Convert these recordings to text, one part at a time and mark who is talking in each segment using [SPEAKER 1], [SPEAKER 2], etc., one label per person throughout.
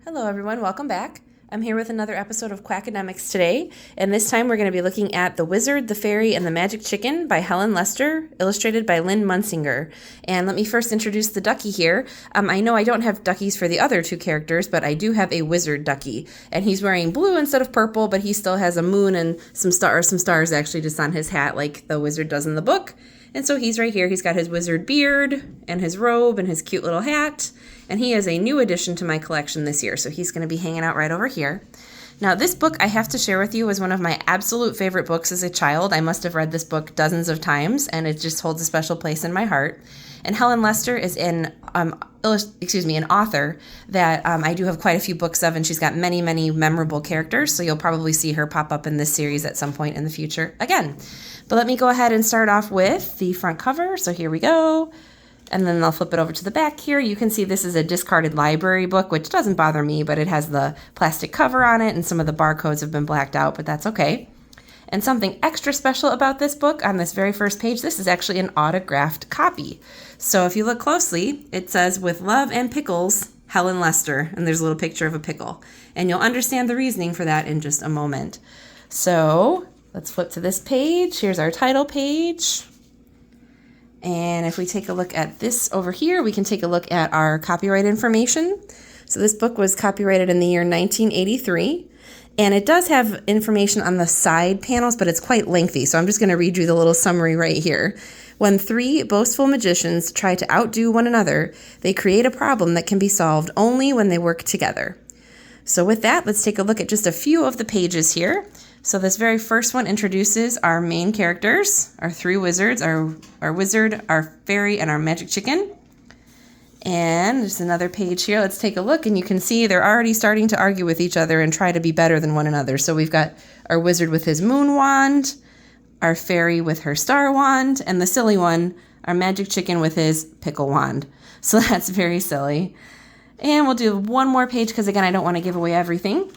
[SPEAKER 1] Hello everyone, welcome back. I'm here with another episode of Quackademics today, and this time we're going to be looking at The Wizard, the Fairy, and the Magic Chicken by Helen Lester, illustrated by Lynn Munsinger. And let me first introduce the ducky here. I know I don't have duckies for the other two characters, but I do have a wizard ducky, and he's wearing blue instead of purple, but he still has a moon and some stars actually just on his hat like the wizard does in the book. And so he's right here. He's got his wizard beard and his robe and his cute little hat. And he is a new addition to my collection this year, so he's going to be hanging out right over here. Now, this book I have to share with you was one of my absolute favorite books as a child. I must have read this book dozens of times, and it just holds a special place in my heart. And Helen Lester is an author that I do have quite a few books of, and she's got many, many memorable characters, so you'll probably see her pop up in this series at some point in the future again. But let me go ahead and start off with the front cover. So here we go. And then I'll flip it over to the back here. You can see this is a discarded library book, which doesn't bother me, but it has the plastic cover on it, and some of the barcodes have been blacked out, but that's okay. And something extra special about this book on this very first page, this is actually an autographed copy. So if you look closely, it says, "With love and pickles, Helen Lester," and there's a little picture of a pickle. And you'll understand the reasoning for that in just a moment. So let's flip to this page. Here's our title page. And if we take a look at this over here, we can take a look at our copyright information. So this book was copyrighted in the year 1983. And it does have information on the side panels, but it's quite lengthy. So I'm just going to read you the little summary right here. When three boastful magicians try to outdo one another, they create a problem that can be solved only when they work together. So with that, let's take a look at just a few of the pages here. So this very first one introduces our main characters, our three wizards, our wizard, our fairy, and our magic chicken. And there's another page here. Let's take a look, and you can see they're already starting to argue with each other and try to be better than one another. So we've got our wizard with his moon wand, our fairy with her star wand, and the silly one, our magic chicken with his pickle wand. So that's very silly. And we'll do one more page because, again, I don't want to give away everything.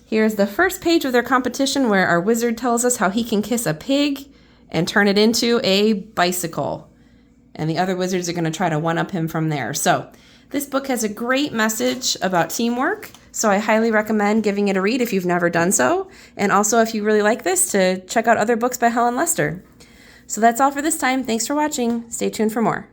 [SPEAKER 1] Here's the first page of their competition where our wizard tells us how he can kiss a pig and turn it into a bicycle. And the other wizards are going to try to one-up him from there. So this book has a great message about teamwork, so I highly recommend giving it a read if you've never done so. And also, if you really like this, to check out other books by Helen Lester. So that's all for this time. Thanks for watching. Stay tuned for more.